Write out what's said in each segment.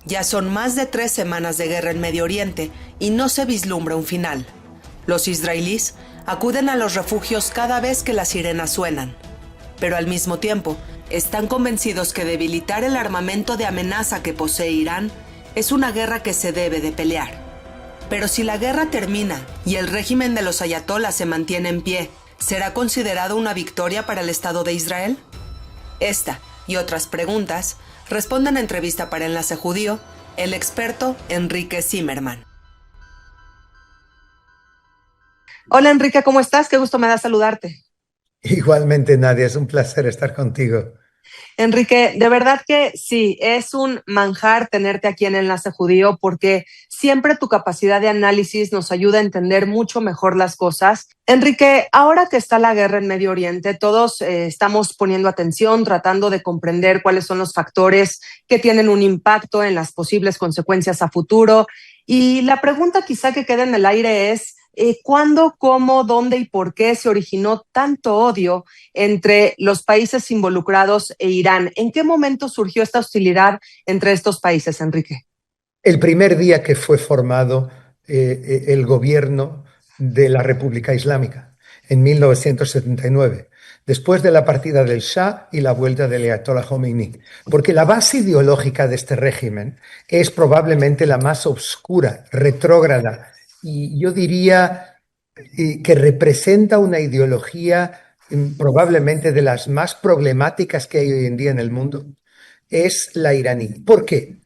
Ya son más de 3 semanas de guerra en Medio Oriente y no se vislumbra un final. Los israelíes acuden a los refugios cada vez que las sirenas suenan, pero al mismo tiempo están convencidos que debilitar el armamento de amenaza que posee Irán es una guerra que se debe de pelear. Pero si la guerra termina y el régimen de los ayatolás se mantiene en pie, ¿será considerado una victoria para el Estado de Israel? Esta y otras preguntas responde en entrevista para Enlace Judío el experto Enrique Zimmerman. Hola Enrique, ¿cómo estás? Qué gusto me da saludarte. Igualmente, Nadia, es un placer estar contigo. Enrique, de verdad que sí, es un manjar tenerte aquí en Enlace Judío porque siempre tu capacidad de análisis nos ayuda a entender mucho mejor las cosas. Enrique, ahora que está la guerra en Medio Oriente, todos estamos poniendo atención, tratando de comprender cuáles son los factores que tienen un impacto en las posibles consecuencias a futuro. Y la pregunta quizá que queda en el aire es, ¿cuándo, cómo, dónde y por qué se originó tanto odio entre los países involucrados e Irán? ¿En qué momento surgió esta hostilidad entre estos países, Enrique? El primer día que fue formado el gobierno de la República Islámica, en 1979, después de la partida del Shah y la vuelta del Ayatollah Khomeini. Porque la base ideológica de este régimen es probablemente la más oscura, retrógrada, y yo diría que representa una ideología probablemente de las más problemáticas que hay hoy en día en el mundo, es la iraní. ¿Por qué?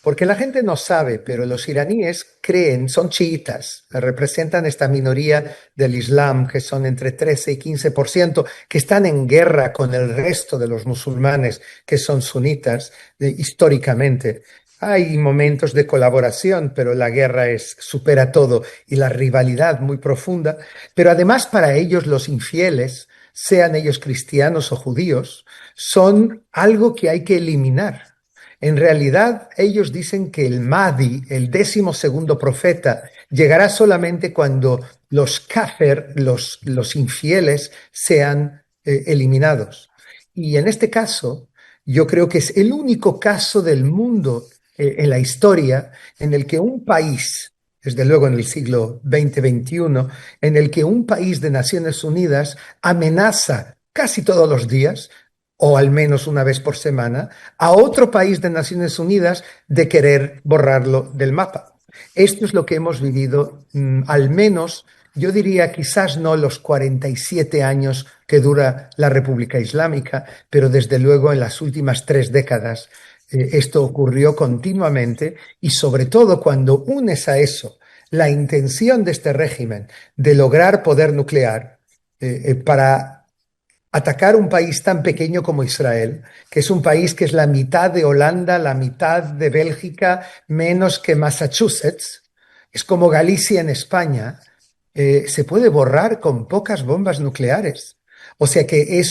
Porque la gente no sabe, pero los iraníes creen, son chiitas, representan esta minoría del Islam, que son entre 13 y 15%, que están en guerra con el resto de los musulmanes, que son sunitas, históricamente. Hay momentos de colaboración, pero la guerra supera todo y la rivalidad muy profunda. Pero además para ellos los infieles, sean ellos cristianos o judíos, son algo que hay que eliminar. En realidad, ellos dicen que el Mahdi, el 12º profeta, llegará solamente cuando los kafir, los infieles, sean eliminados. Y en este caso, yo creo que es el único caso del mundo en la historia en el que un país, desde luego en el siglo XX-XXI, en el que un país de Naciones Unidas amenaza casi todos los días, o al menos una vez por semana, a otro país de Naciones Unidas de querer borrarlo del mapa. Esto es lo que hemos vivido, al menos, yo diría quizás no los 47 años que dura la República Islámica, pero desde luego en las últimas 3 décadas esto ocurrió continuamente, y sobre todo cuando unes a eso la intención de este régimen de lograr poder nuclear para atacar un país tan pequeño como Israel, que es un país que es la mitad de Holanda, la mitad de Bélgica, menos que Massachusetts, es como Galicia en España, se puede borrar con pocas bombas nucleares. O sea que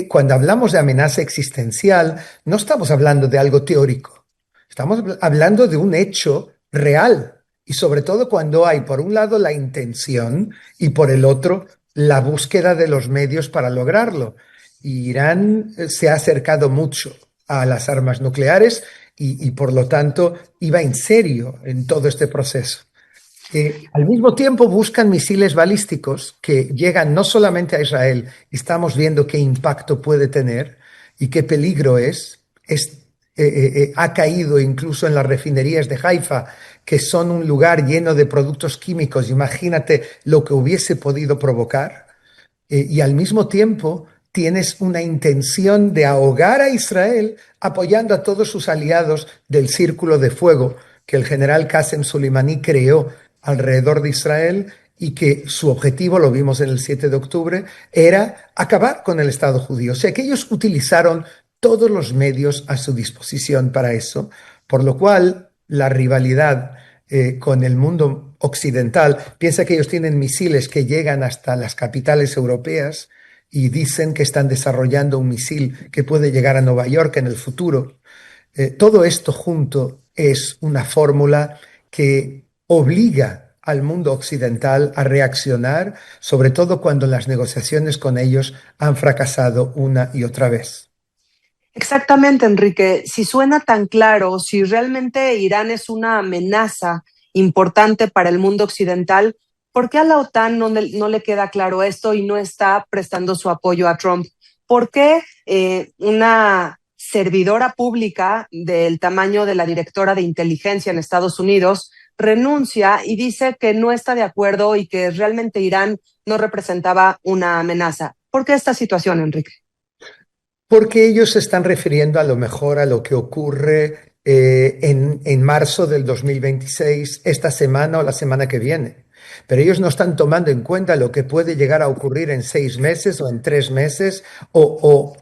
cuando hablamos de amenaza existencial, no estamos hablando de algo teórico, estamos hablando de un hecho real. Y sobre todo cuando hay, por un lado, la intención y por el otro, la búsqueda de los medios para lograrlo. Y Irán se ha acercado mucho a las armas nucleares y por lo tanto iba en serio en todo este proceso. Al mismo tiempo buscan misiles balísticos que llegan no solamente a Israel, estamos viendo qué impacto puede tener y qué peligro ha caído incluso en las refinerías de Haifa, que son un lugar lleno de productos químicos. Imagínate lo que hubiese podido provocar. Y al mismo tiempo tienes una intención de ahogar a Israel apoyando a todos sus aliados del Círculo de Fuego que el general Qasem Soleimani creó alrededor de Israel, y que su objetivo, lo vimos en el 7 de octubre, era acabar con el Estado judío. O sea que ellos utilizaron todos los medios a su disposición para eso, por lo cual la rivalidad con el mundo occidental, piensa que ellos tienen misiles que llegan hasta las capitales europeas y dicen que están desarrollando un misil que puede llegar a Nueva York en el futuro. Todo esto junto es una fórmula que obliga al mundo occidental a reaccionar, sobre todo cuando las negociaciones con ellos han fracasado una y otra vez. Exactamente, Enrique. Si suena tan claro, si realmente Irán es una amenaza importante para el mundo occidental, ¿por qué a la OTAN no le queda claro esto y no está prestando su apoyo a Trump? ¿Por qué una servidora pública del tamaño de la directora de inteligencia en Estados Unidos renuncia y dice que no está de acuerdo y que realmente Irán no representaba una amenaza? ¿Por qué esta situación, Enrique? Porque ellos se están refiriendo a lo mejor a lo que ocurre en marzo del 2026, esta semana o la semana que viene. Pero ellos no están tomando en cuenta lo que puede llegar a ocurrir en 6 meses o en 3 meses o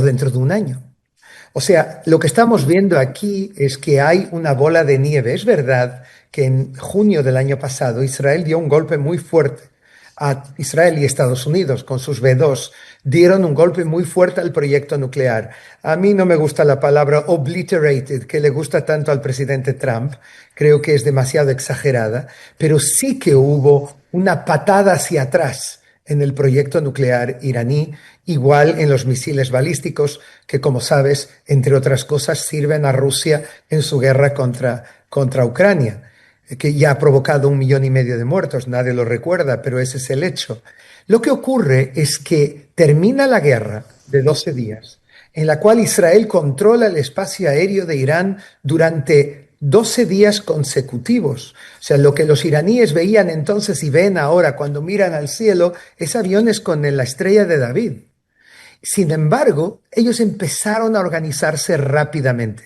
dentro de un año. O sea, lo que estamos viendo aquí es que hay una bola de nieve. Es verdad que en junio del año pasado Israel dio un golpe muy fuerte. A Israel y Estados Unidos con sus B-2 dieron un golpe muy fuerte al proyecto nuclear. A mí no me gusta la palabra obliterated, que le gusta tanto al presidente Trump. Creo que es demasiado exagerada, pero sí que hubo una patada hacia atrás en el proyecto nuclear iraní, igual en los misiles balísticos, que como sabes, entre otras cosas, sirven a Rusia en su guerra contra Ucrania, que ya ha provocado 1,5 millones de muertos, nadie lo recuerda, pero ese es el hecho. Lo que ocurre es que termina la guerra de 12 días, en la cual Israel controla el espacio aéreo de Irán durante 12 días consecutivos. O sea, lo que los iraníes veían entonces y ven ahora cuando miran al cielo es aviones con la estrella de David. Sin embargo, ellos empezaron a organizarse rápidamente.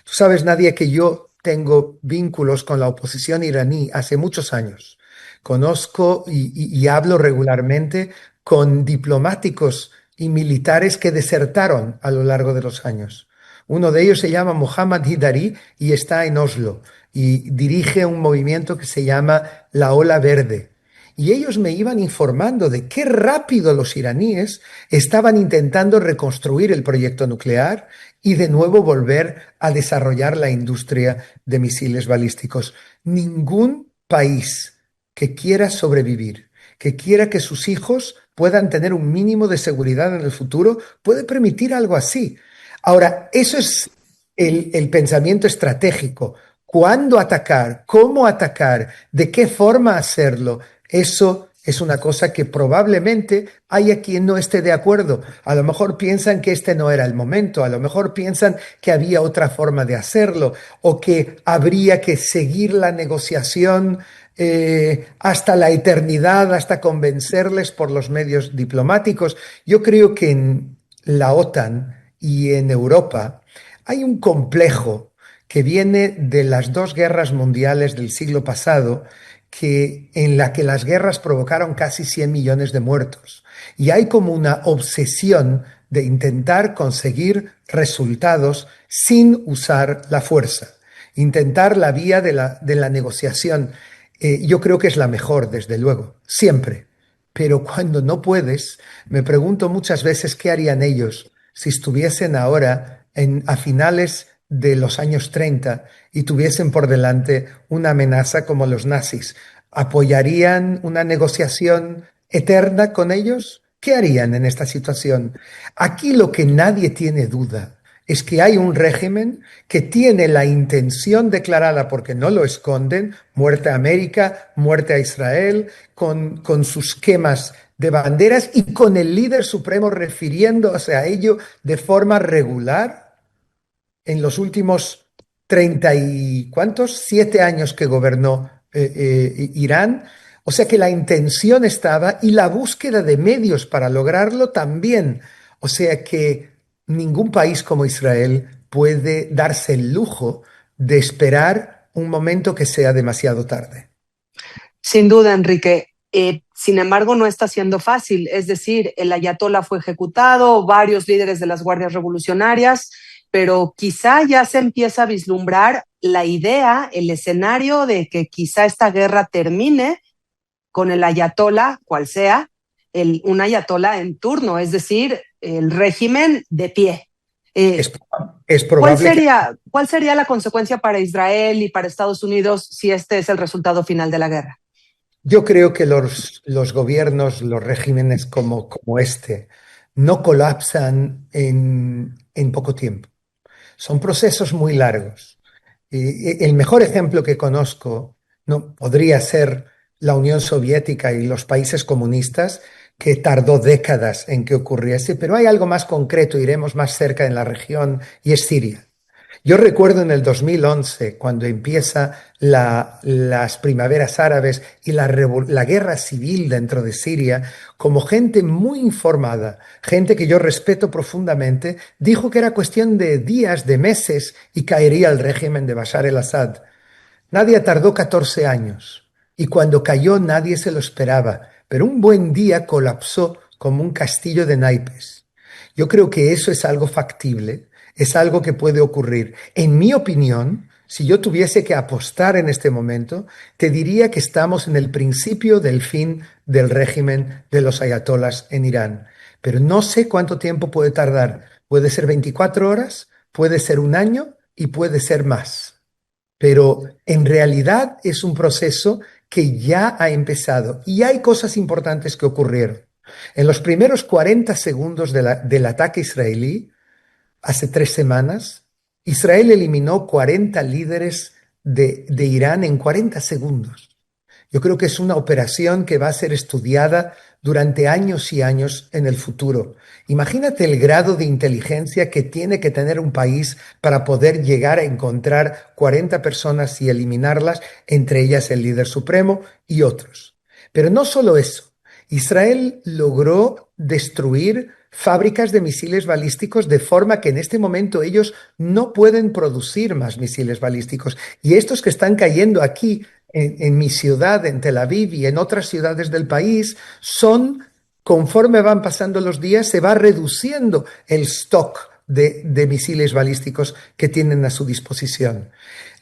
Tú sabes, Nadia, que yo tengo vínculos con la oposición iraní hace muchos años. Conozco y hablo regularmente con diplomáticos y militares que desertaron a lo largo de los años. Uno de ellos se llama Mohammad Hidari y está en Oslo y dirige un movimiento que se llama la Ola Verde. Y ellos me iban informando de qué rápido los iraníes estaban intentando reconstruir el proyecto nuclear y de nuevo volver a desarrollar la industria de misiles balísticos. Ningún país que quiera sobrevivir, que quiera que sus hijos puedan tener un mínimo de seguridad en el futuro, puede permitir algo así. Ahora, eso es el pensamiento estratégico. ¿Cuándo atacar? ¿Cómo atacar? ¿De qué forma hacerlo? Eso es una cosa que probablemente haya quien no esté de acuerdo. A lo mejor piensan que este no era el momento, a lo mejor piensan que había otra forma de hacerlo o que habría que seguir la negociación hasta la eternidad, hasta convencerles por los medios diplomáticos. Yo creo que en la OTAN y en Europa hay un complejo que viene de las dos guerras mundiales del siglo pasado, en la que las guerras provocaron casi 100 millones de muertos. Y hay como una obsesión de intentar conseguir resultados sin usar la fuerza, intentar la vía de la negociación. Yo creo que es la mejor, desde luego, siempre. Pero cuando no puedes, me pregunto muchas veces qué harían ellos si estuviesen ahora a finales de los años 30 y tuviesen por delante una amenaza como los nazis. ¿Apoyarían una negociación eterna con ellos? ¿Qué harían en esta situación? Aquí lo que nadie tiene duda es que hay un régimen que tiene la intención declarada, porque no lo esconden, muerte a América, muerte a Israel, con sus quemas de banderas y con el líder supremo refiriéndose a ello de forma regular en los últimos 30 y ¿cuántos? 7 años que gobernó Irán. O sea que la intención estaba y la búsqueda de medios para lograrlo también. O sea que ningún país como Israel puede darse el lujo de esperar un momento que sea demasiado tarde. Sin duda, Enrique. Sin embargo, no está siendo fácil. Es decir, el ayatolá fue ejecutado, varios líderes de las guardias revolucionarias, pero quizá ya se empieza a vislumbrar la idea, el escenario de que quizá esta guerra termine con el ayatolá, cual sea, un ayatolá en turno, es decir, el régimen de pie. Es, es probable que ¿Cuál sería la consecuencia para Israel y para Estados Unidos si este es el resultado final de la guerra? yo creo que los gobiernos, los regímenes como este, no colapsan en poco tiempo. Son procesos muy largos. El mejor ejemplo que conozco no podría ser la Unión Soviética y los países comunistas, que tardó décadas en que ocurriese, pero hay algo más concreto, iremos más cerca en la región, y es Siria. Yo recuerdo en el 2011, cuando empieza las primaveras árabes y la guerra civil dentro de Siria, como gente muy informada, gente que yo respeto profundamente, dijo que era cuestión de días, de meses, y caería el régimen de Bashar el-Assad. Nadie tardó 14 años y cuando cayó nadie se lo esperaba, pero un buen día colapsó como un castillo de naipes. Yo creo que eso es algo factible, es algo que puede ocurrir. En mi opinión, si yo tuviese que apostar en este momento, te diría que estamos en el principio del fin del régimen de los ayatolás en Irán. Pero no sé cuánto tiempo puede tardar. Puede ser 24 horas, puede ser un año y puede ser más, pero en realidad es un proceso que ya ha empezado y hay cosas importantes que ocurrieron. En los primeros 40 segundos del ataque israelí, hace 3 semanas, Israel eliminó 40 líderes de Irán en 40 segundos. Yo creo que es una operación que va a ser estudiada durante años y años en el futuro. Imagínate el grado de inteligencia que tiene que tener un país para poder llegar a encontrar 40 personas y eliminarlas, entre ellas el líder supremo y otros. Pero no solo eso. Israel logró destruir fábricas de misiles balísticos de forma que en este momento ellos no pueden producir más misiles balísticos. Y estos que están cayendo aquí en mi ciudad, en Tel Aviv y en otras ciudades del país, conforme van pasando los días, se va reduciendo el stock de misiles balísticos que tienen a su disposición.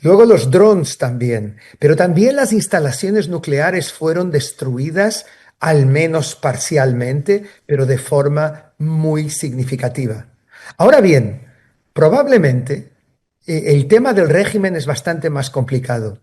Luego los drones también, pero también las instalaciones nucleares fueron destruidas, al menos parcialmente, pero de forma muy significativa. Ahora bien, probablemente el tema del régimen es bastante más complicado.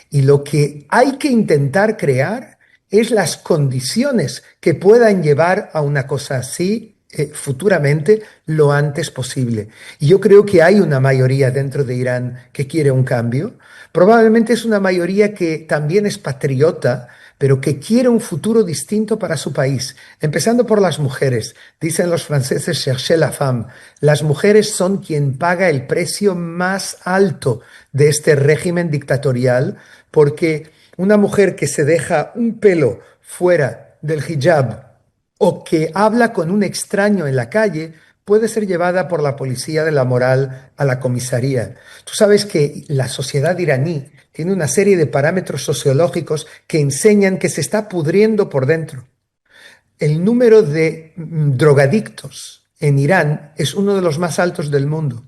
Y lo que hay que intentar crear es las condiciones que puedan llevar a una cosa así futuramente lo antes posible. Y yo creo que hay una mayoría dentro de Irán que quiere un cambio. Probablemente es una mayoría que también es patriota, pero que quiere un futuro distinto para su país, empezando por las mujeres. Dicen los franceses, cherchez la femme. Las mujeres son quien paga el precio más alto de este régimen dictatorial, porque una mujer que se deja un pelo fuera del hijab o que habla con un extraño en la calle puede ser llevada por la policía de la moral a la comisaría. Tú sabes que la sociedad iraní tiene una serie de parámetros sociológicos que enseñan que se está pudriendo por dentro. El número de drogadictos en Irán es uno de los más altos del mundo.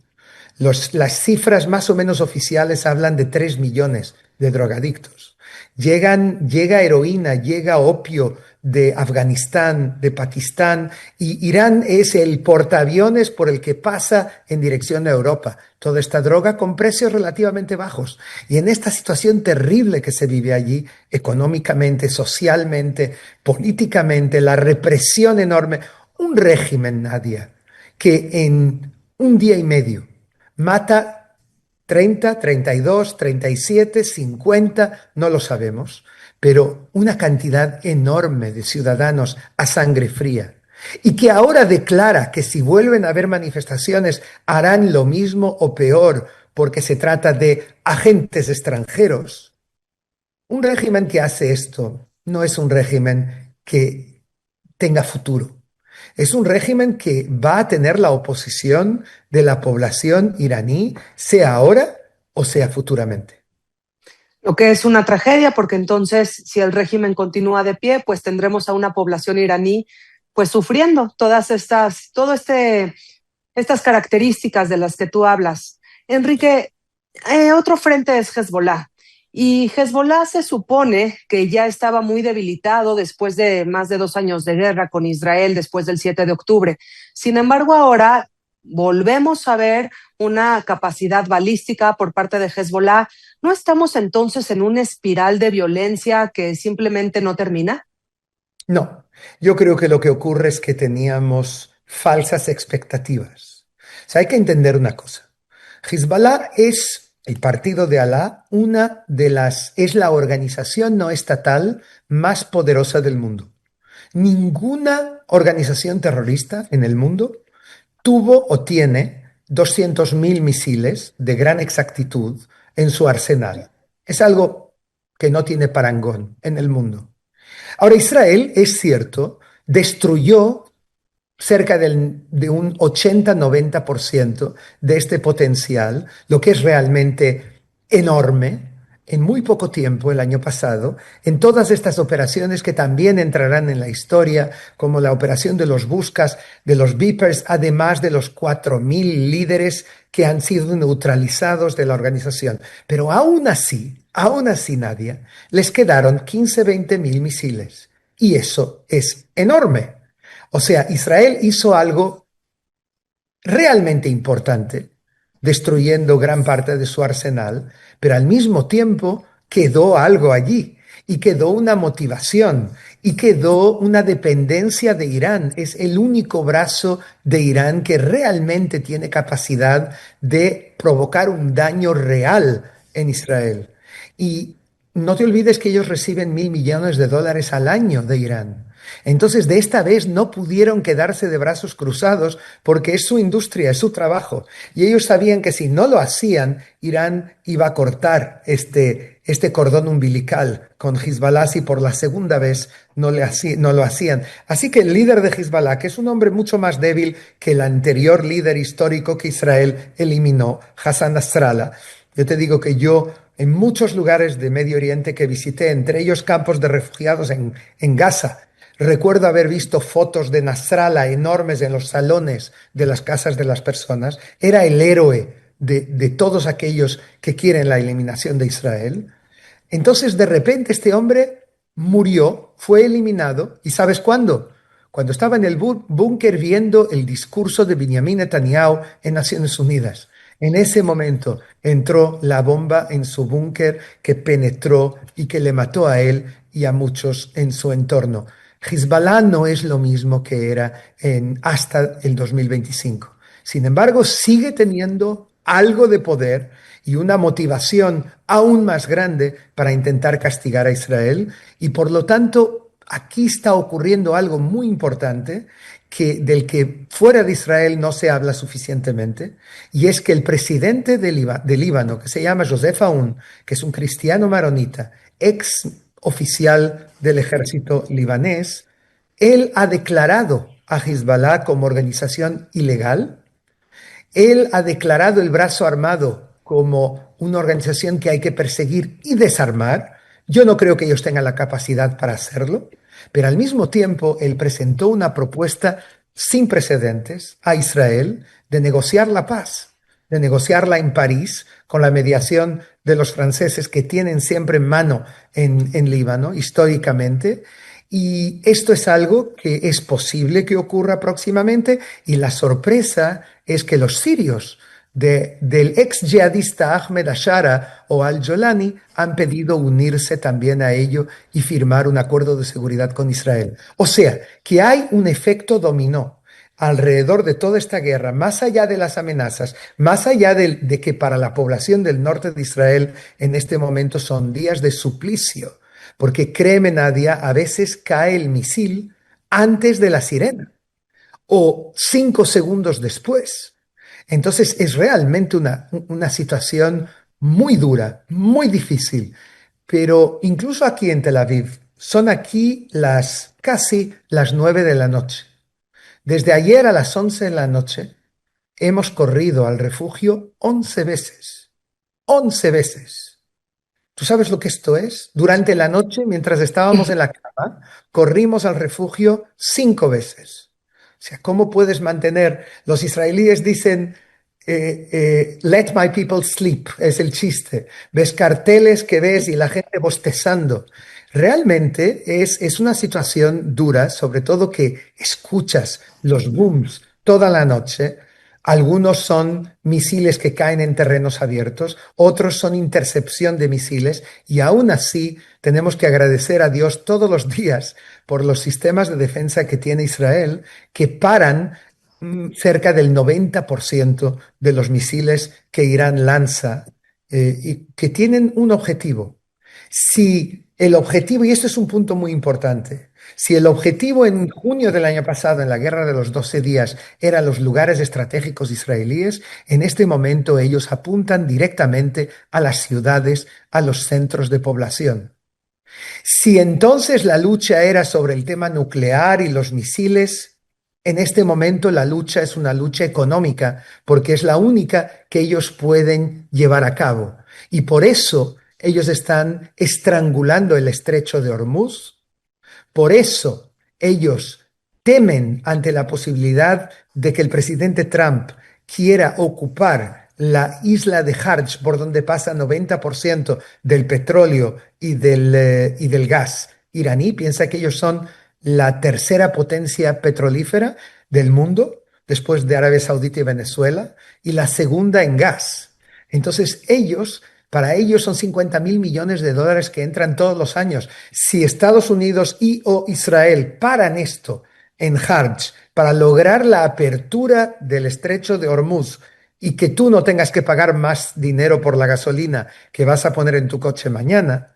Las cifras más o menos oficiales hablan de 3 millones de drogadictos. Llega heroína, llega opio de Afganistán, de Pakistán, y Irán es el portaaviones por el que pasa en dirección a Europa. Toda esta droga con precios relativamente bajos. Y en esta situación terrible que se vive allí, económicamente, socialmente, políticamente, la represión enorme, un régimen, Nadia, que en un día y medio mata 30, 32, 37, 50, no lo sabemos, pero una cantidad enorme de ciudadanos a sangre fría. Y que ahora declara que si vuelven a haber manifestaciones harán lo mismo o peor porque se trata de agentes extranjeros. Un régimen que hace esto no es un régimen que tenga futuro. Es un régimen que va a tener la oposición de la población iraní, sea ahora o sea futuramente. Lo que es una tragedia, porque entonces, si el régimen continúa de pie, pues tendremos a una población iraní pues sufriendo estas características de las que tú hablas. Enrique, otro frente es Hezbollah. Y Hezbollah se supone que ya estaba muy debilitado después de más de 2 años de guerra con Israel, después del 7 de octubre. Sin embargo, ahora volvemos a ver una capacidad balística por parte de Hezbollah. ¿No estamos entonces en una espiral de violencia que simplemente no termina? No, yo creo que lo que ocurre es que teníamos falsas expectativas. O sea, hay que entender una cosa. Hezbollah es el partido de Alá, es la organización no estatal más poderosa del mundo. Ninguna organización terrorista en el mundo tuvo o tiene 200.000 misiles de gran exactitud en su arsenal. Es algo que no tiene parangón en el mundo. Ahora, Israel, es cierto, destruyó cerca de un 80-90% de este potencial, lo que es realmente enorme, en muy poco tiempo, el año pasado, en todas estas operaciones que también entrarán en la historia, como la operación de los Buscas, de los Vipers, además de los 4.000 líderes que han sido neutralizados de la organización. Pero aún así, Nadia, les quedaron 15-20 mil misiles. Y eso es enorme. O sea, Israel hizo algo realmente importante, destruyendo gran parte de su arsenal, pero al mismo tiempo quedó algo allí y quedó una motivación y quedó una dependencia de Irán. Es el único brazo de Irán que realmente tiene capacidad de provocar un daño real en Israel. Y no te olvides que ellos reciben $1.000 millones al año de Irán. Entonces, de esta vez no pudieron quedarse de brazos cruzados porque es su industria, es su trabajo. Y ellos sabían que si no lo hacían, Irán iba a cortar este cordón umbilical con Hezbollah si por la segunda vez no lo hacían. Así que el líder de Hezbollah, que es un hombre mucho más débil que el anterior líder histórico que Israel eliminó, Hassan Nasrallah, yo te digo que yo en muchos lugares de Medio Oriente que visité, entre ellos campos de refugiados en Gaza, recuerdo haber visto fotos de Nasrallah enormes en los salones de las casas de las personas. Era el héroe de todos aquellos que quieren la eliminación de Israel. Entonces, de repente, este hombre murió, fue eliminado. ¿Y sabes cuándo? Cuando estaba en el búnker viendo el discurso de Benjamin Netanyahu en Naciones Unidas. En ese momento entró la bomba en su búnker que penetró y que le mató a él y a muchos en su entorno. Hezbollah no es lo mismo que era hasta el 2025. Sin embargo, sigue teniendo algo de poder y una motivación aún más grande para intentar castigar a Israel. Y por lo tanto, aquí está ocurriendo algo muy importante del que fuera de Israel no se habla suficientemente, y es que el presidente de Líbano, que se llama Joseph Aoun, que es un cristiano maronita, ex oficial del ejército libanés, él ha declarado a Hezbollah como organización ilegal. Él ha declarado el brazo armado como una organización que hay que perseguir y desarmar. Yo no creo que ellos tengan la capacidad para hacerlo, pero al mismo tiempo él presentó una propuesta sin precedentes a Israel de negociar la paz, de negociarla en París con la mediación de los franceses que tienen siempre en mano en Líbano históricamente. Y esto es algo que es posible que ocurra próximamente, y la sorpresa es que los sirios del ex yihadista Ahmed Ashara o al-Jolani han pedido unirse también a ello y firmar un acuerdo de seguridad con Israel. O sea, que hay un efecto dominó alrededor de toda esta guerra, más allá de las amenazas, más allá de que para la población del norte de Israel en este momento son días de suplicio. Porque créeme, Nadia, a veces cae el misil antes de la sirena o 5 segundos después. Entonces es realmente una situación muy dura, muy difícil. Pero incluso aquí en Tel Aviv, son aquí casi las 9 de la noche. Desde ayer a las 11 de la noche hemos corrido al refugio 11 veces. 11 veces. ¿Tú sabes lo que esto es? Durante la noche, mientras estábamos en la cama, corrimos al refugio 5 veces. O sea, ¿cómo puedes mantener? Los israelíes dicen, let my people sleep, es el chiste. Ves carteles que ves y la gente bostezando. Realmente es una situación dura, sobre todo que escuchas los booms toda la noche. Algunos son misiles que caen en terrenos abiertos, otros son intercepción de misiles, y aún así tenemos que agradecer a Dios todos los días por los sistemas de defensa que tiene Israel, que paran cerca del 90% de los misiles que Irán lanza y que tienen un objetivo. Si el objetivo, y esto es un punto muy importante, si el objetivo en junio del año pasado, en la Guerra de los 12 días, eran los lugares estratégicos israelíes, en este momento ellos apuntan directamente a las ciudades, a los centros de población. Si entonces la lucha era sobre el tema nuclear y los misiles, en este momento la lucha es una lucha económica, porque es la única que ellos pueden llevar a cabo. Y por eso ellos están estrangulando el estrecho de Hormuz, por eso ellos temen ante la posibilidad de que el presidente Trump quiera ocupar la isla de Harj, por donde pasa 90% del petróleo y del gas iraní. Piensa que ellos son la tercera potencia petrolífera del mundo, después de Arabia Saudita y Venezuela, y la segunda en gas. Entonces para ellos son 50.000 millones de dólares que entran todos los años. Si Estados Unidos y o Israel paran esto en Harj para lograr la apertura del estrecho de Hormuz y que tú no tengas que pagar más dinero por la gasolina que vas a poner en tu coche mañana,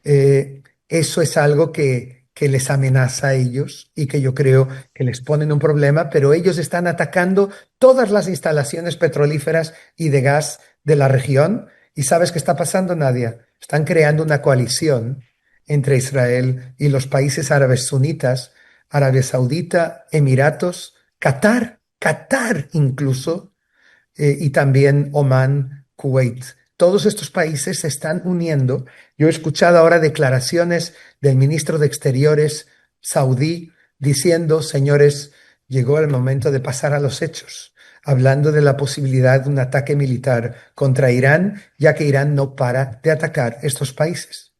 eso es algo que les amenaza a ellos y que yo creo que les ponen un problema, pero ellos están atacando todas las instalaciones petrolíferas y de gas de la región. ¿Y sabes qué está pasando, Nadia? Están creando una coalición entre Israel y los países árabes sunitas, Arabia Saudita, Emiratos, Qatar incluso, y también Omán, Kuwait. Todos estos países se están uniendo. Yo he escuchado ahora declaraciones del ministro de Exteriores saudí diciendo, señores, llegó el momento de pasar a los hechos, hablando de la posibilidad de un ataque militar contra Irán, ya que Irán no para de atacar estos países.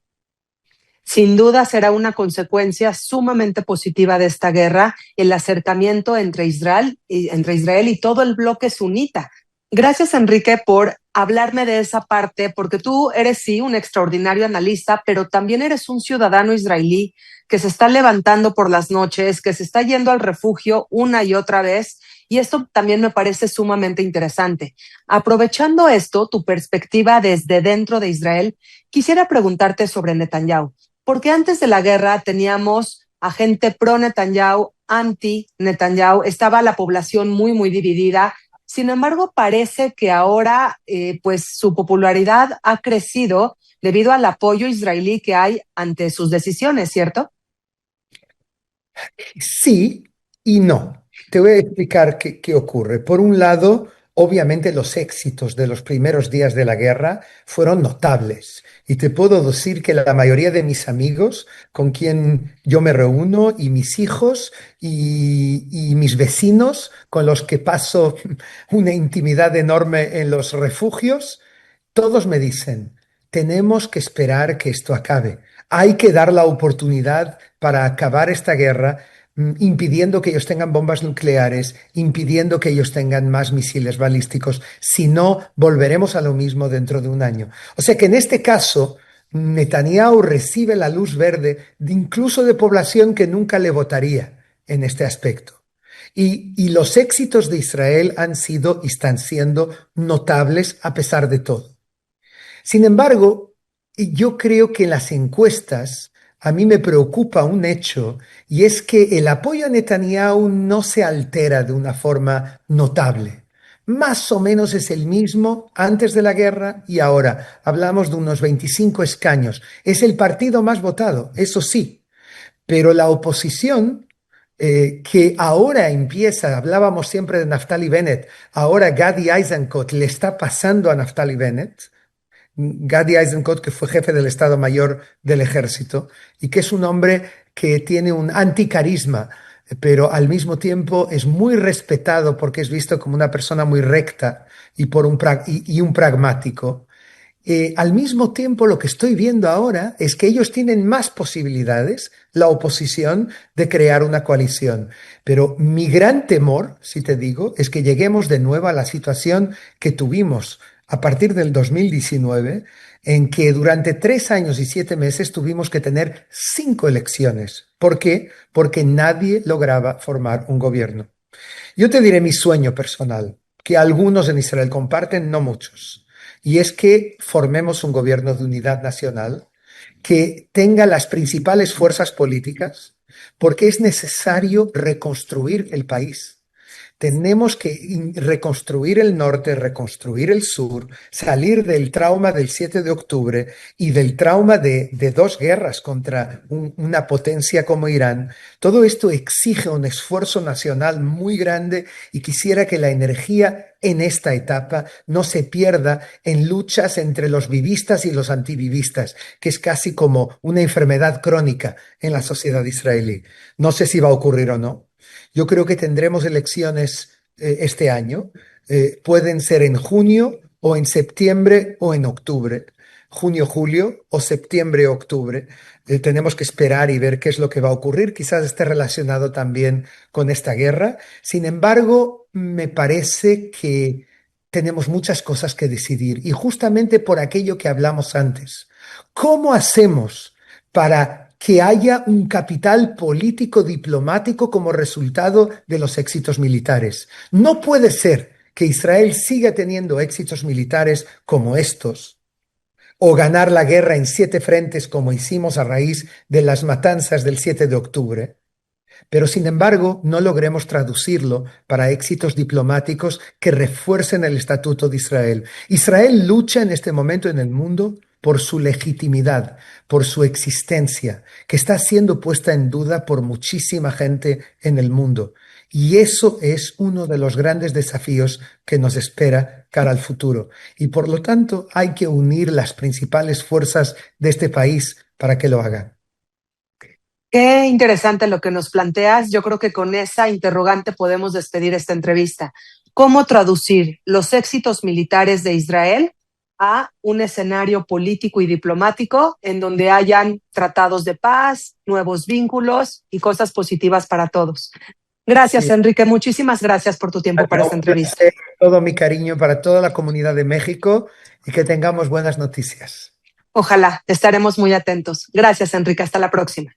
Sin duda será una consecuencia sumamente positiva de esta guerra el acercamiento entre Israel y todo el bloque sunita. Gracias, Enrique, por hablarme de esa parte, porque tú eres sí un extraordinario analista, pero también eres un ciudadano israelí que se está levantando por las noches, que se está yendo al refugio una y otra vez, y esto también me parece sumamente interesante. Aprovechando esto, tu perspectiva desde dentro de Israel, quisiera preguntarte sobre Netanyahu, porque antes de la guerra teníamos a gente pro Netanyahu, anti Netanyahu, estaba la población muy dividida. Sin embargo, parece que ahora pues su popularidad ha crecido debido al apoyo israelí que hay ante sus decisiones, ¿cierto? Sí y no. Te voy a explicar qué ocurre. Por un lado, obviamente los éxitos de los primeros días de la guerra fueron notables. Y te puedo decir que la mayoría de mis amigos con quien yo me reúno y mis hijos y mis vecinos con los que paso una intimidad enorme en los refugios, todos me dicen, tenemos que esperar que esto acabe. Hay que dar la oportunidad para acabar esta guerra, impidiendo que ellos tengan bombas nucleares, impidiendo que ellos tengan más misiles balísticos. Si no, volveremos a lo mismo dentro de un año. O sea que en este caso, Netanyahu recibe la luz verde incluso de población que nunca le votaría en este aspecto. Y los éxitos de Israel han sido y están siendo notables a pesar de todo. Sin embargo, yo creo que en las encuestas a mí me preocupa un hecho y es que el apoyo a Netanyahu no se altera de una forma notable. Más o menos es el mismo antes de la guerra y ahora. Hablamos de unos 25 escaños. Es el partido más votado, eso sí, pero la oposición que ahora empieza, hablábamos siempre de Naftali Bennett, ahora Gadi Eisenkot le está pasando a Naftali Bennett. Gadi Eisenkot, que fue jefe del Estado Mayor del Ejército y que es un hombre que tiene un anticarisma, pero al mismo tiempo es muy respetado porque es visto como una persona muy recta y un pragmático. Al mismo tiempo, lo que estoy viendo ahora es que ellos tienen más posibilidades, la oposición, de crear una coalición. Pero mi gran temor, si te digo, es que lleguemos de nuevo a la situación que tuvimos a partir del 2019, en que durante 3 años y 7 meses tuvimos que tener 5 elecciones. ¿Por qué? Porque nadie lograba formar un gobierno. Yo te diré mi sueño personal, que algunos en Israel comparten, no muchos, y es que formemos un gobierno de unidad nacional que tenga las principales fuerzas políticas, porque es necesario reconstruir el país. Tenemos que reconstruir el norte, reconstruir el sur, salir del trauma del 7 de octubre y del trauma de dos guerras contra una potencia como Irán. Todo esto exige un esfuerzo nacional muy grande y quisiera que la energía en esta etapa no se pierda en luchas entre los vivistas y los antivivistas, que es casi como una enfermedad crónica en la sociedad israelí. No sé si va a ocurrir o no. Yo creo que tendremos elecciones este año. Pueden ser en junio o en septiembre o en octubre. Junio, julio o septiembre, octubre. Tenemos que esperar y ver qué es lo que va a ocurrir. Quizás esté relacionado también con esta guerra. Sin embargo, me parece que tenemos muchas cosas que decidir y justamente por aquello que hablamos antes. ¿Cómo hacemos para que haya un capital político diplomático como resultado de los éxitos militares? No puede ser que Israel siga teniendo éxitos militares como estos o ganar la guerra en 7 frentes como hicimos a raíz de las matanzas del 7 de octubre, pero sin embargo no logremos traducirlo para éxitos diplomáticos que refuercen el Estatuto de Israel. Israel lucha en este momento en el mundo por su legitimidad, por su existencia, que está siendo puesta en duda por muchísima gente en el mundo. Y eso es uno de los grandes desafíos que nos espera cara al futuro. Y por lo tanto hay que unir las principales fuerzas de este país para que lo hagan. Qué interesante lo que nos planteas. Yo creo que con esa interrogante podemos despedir esta entrevista. ¿Cómo traducir los éxitos militares de Israel a un escenario político y diplomático en donde hayan tratados de paz, nuevos vínculos y cosas positivas para todos? Gracias, Sí. Enrique. Muchísimas gracias por tu tiempo para esta Un entrevista. placer, todo mi cariño para toda la comunidad de México y que tengamos buenas noticias. Ojalá, estaremos muy atentos. Gracias, Enrique. Hasta la próxima.